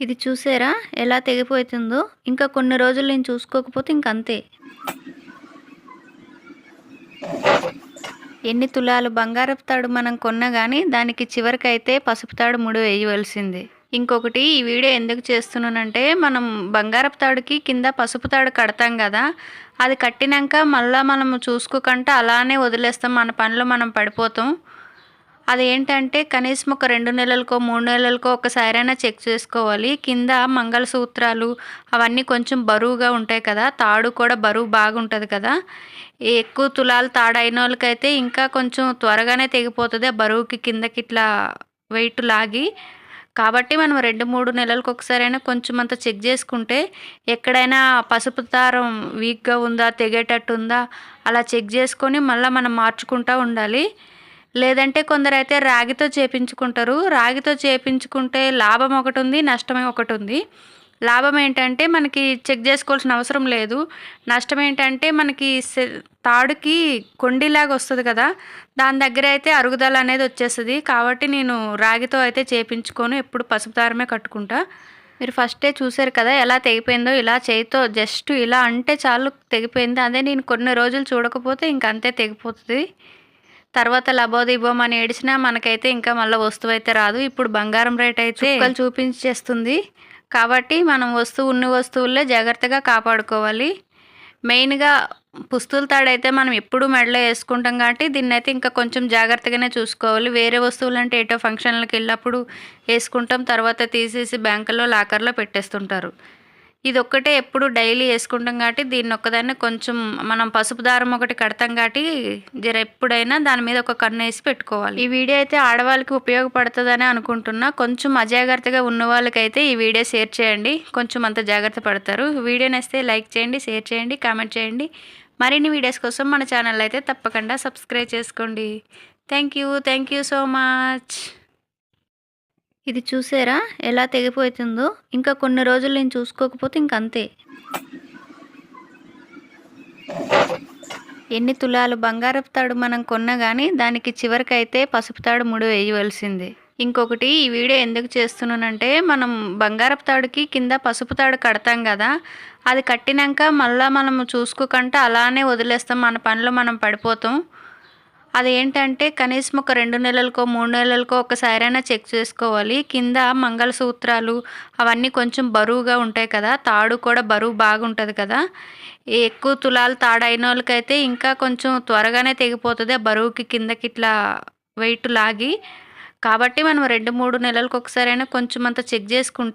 ఇది చూసారా ఎలా తెగిపోతుందో? ఇంకా కొన్ని రోజులు నేను చూసుకోకపోతే ఇంకంతే. ఎన్ని తులాలు బంగారపు తాడు మనం కొన్నా గానీ దానికి చివరికైతే పసుపు తాడు ముడి వేయవలసిందే. ఇంకొకటి ఈ వీడియో ఎందుకు చేస్తున్నానంటే మనం బంగారపు తాడుకి కింద పసుపు తాడు కడతాం కదా, అది కట్టినాక మళ్ళీ మనం చూసుకోకుండా అలానే వదిలేస్తాం, మన పనిలో మనం పడిపోతాం. అదేంటంటే కనీసం ఒక 2 నెలలకో 3 నెలలకో ఒకసారైనా చెక్ చేసుకోవాలి. కింద మంగళసూత్రాలు అవన్నీ కొంచెం బరువుగా ఉంటాయి కదా, తాడు కూడా బరువు బాగుంటుంది కదా. ఎక్కువ తులాలు తాడు అయిన వాళ్ళకైతే ఇంకా కొంచెం త్వరగానే తెగిపోతుంది ఆ బరువుకి, కిందకి ఇట్లా వెయిట్ లాగి. కాబట్టి మనం 2-3 నెలలకు ఒకసారైనా కొంచెం అంత చెక్ చేసుకుంటే ఎక్కడైనా పసుపు దారం వీక్గా ఉందా, తెగేటట్టు ఉందా అలా చెక్ చేసుకొని మళ్ళీ మనం మార్చుకుంటూ ఉండాలి. లేదంటే కొందరైతే రాగితో చేపించుకుంటారు. రాగితో చేపించుకుంటే లాభం ఒకటి ఉంది, నష్టం ఒకటి ఉంది. లాభం ఏంటంటే మనకి చెక్ చేసుకోవాల్సిన అవసరం లేదు. నష్టం ఏంటంటే మనకి తాడుకి కొండిలాగా వస్తుంది కదా, దాని దగ్గర అయితే అరుగుదల అనేది వచ్చేస్తుంది. కాబట్టి నేను రాగితో అయితే చేపించుకొని ఎప్పుడు పసుపు దారమే కట్టుకుంటా. మీరు ఫస్టే చూసారు కదా ఎలా తెగిపోయిందో. ఇలా చేయితో జస్ట్ ఇలా అంటే చాలు తెగిపోయింది. అదే నేను కొన్ని రోజులు చూడకపోతే ఇంకంతే తెగిపోతుంది. తర్వాత లబోదిబోం అని ఏడిచినా మనకైతే ఇంకా మళ్ళీ వస్తువు అయితే రాదు. ఇప్పుడు బంగారం రేట్ అయితే చుక్కలు చూపించేస్తుంది. కాబట్టి మనం ఉన్న వస్తువులే జాగ్రత్తగా కాపాడుకోవాలి. మెయిన్గా పుస్తుల తాడైతే మనం ఎప్పుడూ మెడలో వేసుకుంటాం కాబట్టి దీన్నైతే ఇంకా కొంచెం జాగ్రత్తగానే చూసుకోవాలి. వేరే వస్తువులు అంటే ఏటో ఫంక్షన్లకు వెళ్ళినప్పుడు వేసుకుంటాం, తర్వాత తీసేసి బ్యాంకులో లాకర్లో పెట్టేస్తుంటారు. ఇది ఒక్కటే ఎప్పుడు డైలీ వేసుకుంటాం కాబట్టి దీన్ని ఒక్కదాన్ని కొంచెం మనం పసుపు దారం ఒకటి కడతాం కాబట్టి జర ఎప్పుడైనా దాని మీద ఒక కన్ను వేసి పెట్టుకోవాలి. ఈ వీడియో అయితే ఆడవాళ్ళకి ఉపయోగపడుతుందని అనుకుంటున్నా. కొంచెం అజాగ్రత్తగా ఉన్న వాళ్ళకైతే ఈ వీడియో షేర్ చేయండి, కొంచెం అంత జాగ్రత్త పడతారు. వీడియో నచ్చితే లైక్ చేయండి, షేర్ చేయండి, కామెంట్ చేయండి. మరిన్ని వీడియోస్ కోసం మన ఛానల్ అయితే తప్పకుండా సబ్స్క్రైబ్ చేసుకోండి. Thank you so much. ఇది చూసారా ఎలా తెగిపోతుందో? ఇంకా కొన్ని రోజులు నేను చూసుకోకపోతే ఇంకంతే. ఎన్ని తులాలు బంగారపు తాడు మనం కొన్నా గానీ దానికి చివరికైతే పసుపు తాడు ముడి వేయవలసిందే. ఇంకొకటి ఈ వీడియో ఎందుకు చేస్తున్నానంటే మనం బంగారపు తాడుకి కింద పసుపు తాడు కడతాం కదా, అది కట్టినాక మళ్ళీ మనం చూసుకోకుండా అలానే వదిలేస్తాం, మన పనిలో మనం పడిపోతాం. అదేంటంటే కనీసం ఒక 2 నెలలకో 3 నెలలకో ఒకసారైనా చెక్ చేసుకోవాలి. కింద మంగళసూత్రాలు అవన్నీ కొంచెం బరువుగా ఉంటాయి కదా, తాడు కూడా బరువు బాగుంటుంది కదా. ఎక్కువ తులాలు తాడు అయిన వాళ్ళకైతే ఇంకా కొంచెం త్వరగానే తెగిపోతుంది ఆ బరువుకి, కిందకి ఇట్లా వెయిట్ లాగి. కాబట్టి మనం 2-3 నెలలకు ఒకసారైనా కొంచెం అంత చెక్ చేసుకుంటే